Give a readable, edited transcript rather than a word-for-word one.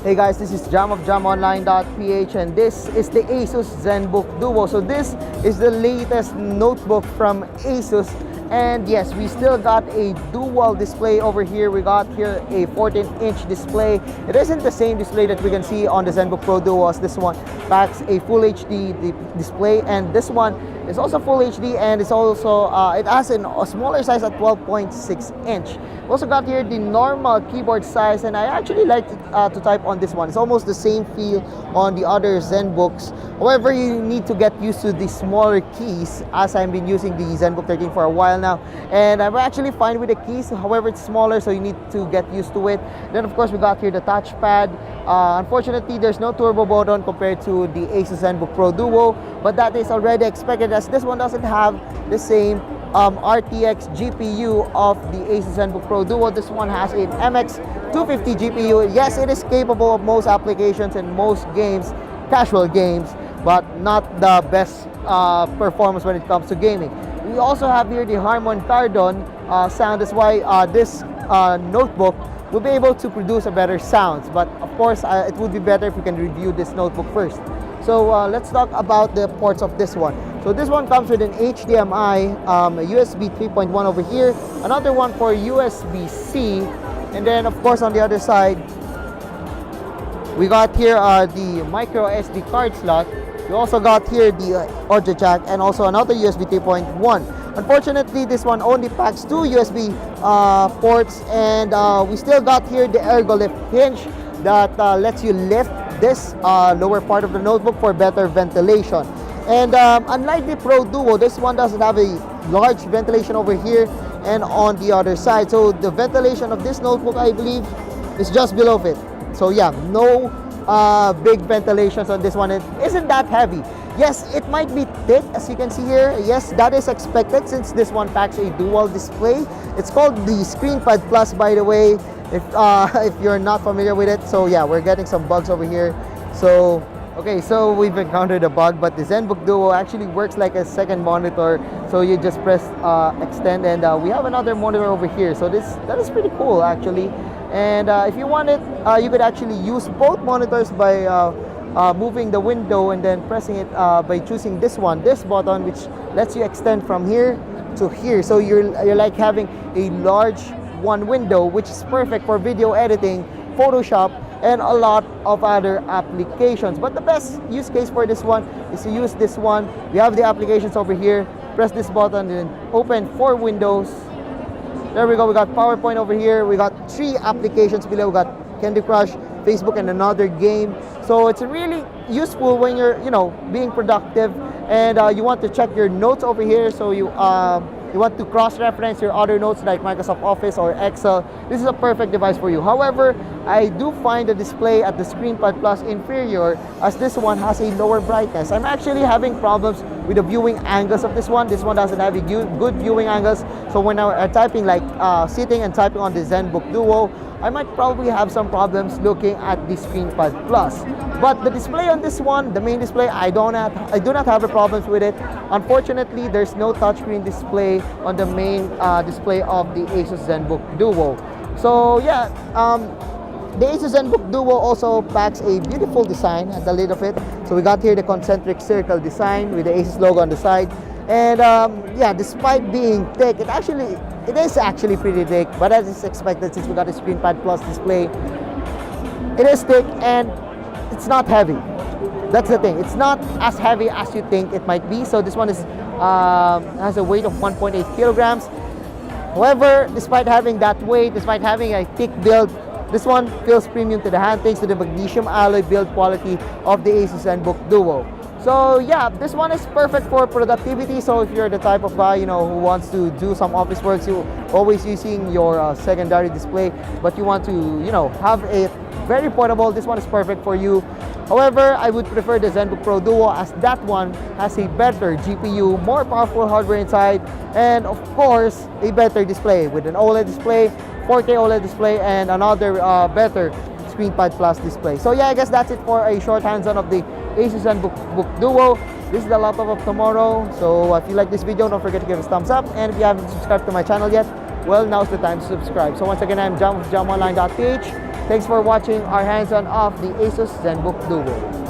Hey guys, this is Jam of JamOnline.ph and this is the ASUS Zenbook Duo. So this is the latest notebook from ASUS, and yes, we still got a dual display over here. We got here a 14-inch display. It isn't the same display that we can see on the Zenbook Pro Duo, as this one packs a full HD display, and this one is also full HD, and it's also it has a smaller size at 12.6 inch. We also got here the normal keyboard size, and I actually like to type on this one. It's almost the same feel on the other Zenbooks. However, you need to get used to the smaller keys, as I've been using the Zenbook 13 for a while now, and I'm actually fine with the keys. However, it's smaller, so you need to get used to it. Then of course we got here the touchpad. Unfortunately, there's no turbo button compared to the ASUS Zenbook Pro Duo, but that is already expected, as this one doesn't have the same RTX GPU of the ASUS Zenbook Pro Duo. This one has an MX250 GPU. Yes, it is capable of most applications and most games, casual games, but not the best performance when it comes to gaming. We also have here the Harman Kardon sound. That's why this notebook will be able to produce a better sounds. But of course, it would be better if we can review this notebook first. So let's talk about the ports of this one. So this one comes with an HDMI, a USB 3.1 over here, another one for USB-C, and then of course on the other side, we got here the micro SD card slot. We also got here the audio jack and also another USB 3.1. Unfortunately, this one only packs 2 USB ports, and we still got here the ergo lift hinge that lets you lift this lower part of the notebook for better ventilation. And unlike the Pro Duo, this one doesn't have a large ventilation over here and on the other side. So the ventilation of this notebook, I believe, is just below it. So yeah, no big ventilations on this one. It isn't that heavy. Yes, it might be thick, as you can see here. Yes, that is expected since this one packs a dual display. It's called the ScreenPad Plus, by the way, if you're not familiar with it. So yeah, we're getting some bugs over here. So okay, so we've encountered a bug, but the Zenbook Duo actually works like a second monitor. So you just press extend, and we have another monitor over here. So that is pretty cool actually. And if you want it, you could actually use both monitors by moving the window and then pressing it by choosing this button, which lets you extend from here to here. So you're like having a large one window, which is perfect for video editing, Photoshop, and a lot of other applications. But the best use case for this one is to use this one. We have the applications over here. Press this button and open 4 windows. There we go. We got PowerPoint over here. We got 3 applications below. We got Candy Crush, Facebook, and another game. So it's really useful when you're, being productive and you want to check your notes over here. So you want to cross-reference your other notes like Microsoft Office or Excel. This is a perfect device for you. However, I do find the display at the ScreenPad Plus inferior, as this one has a lower brightness. I'm actually having problems with the viewing angles of this one. This one doesn't have a good viewing angles. So when I'm typing, like sitting and typing on the Zenbook Duo, I might probably have some problems looking at the ScreenPad Plus. But the display on this one, the main display, I do not have a problems with it. Unfortunately, there's no touchscreen display on the main display of the ASUS Zenbook Duo. So yeah, the ASUS Zenbook Duo also packs a beautiful design at the lid of it. So we got here the concentric circle design with the ASUS logo on the side. And yeah, despite being thick, it is actually pretty thick, but as is expected since we got a ScreenPad Plus display. It is thick and it's not heavy. That's the thing. It's not as heavy as you think it might be. So this one has a weight of 1.8 kilograms. However, despite having that weight, despite having a thick build, this one feels premium to the hand thanks to the magnesium alloy build quality of the ASUS Zenbook Duo. So yeah, this one is perfect for productivity. So if you're the type of guy, who wants to do some office work, you always using your secondary display, but you want to, have a very portable, this one is perfect for you. However, I would prefer the Zenbook Pro Duo, as that one has a better GPU, more powerful hardware inside, and of course, a better display with an OLED display, 4K OLED display, and another better ScreenPad Plus display. So yeah, I guess that's it for a short hands-on of the ASUS Zenbook Duo. This is the laptop of tomorrow. So if you like this video, don't forget to give us a thumbs up. And if you haven't subscribed to my channel yet, well, now's the time to subscribe. So once again, I'm Jam of JamOnline.ph. Thanks for watching our hands-on of the ASUS Zenbook Duo.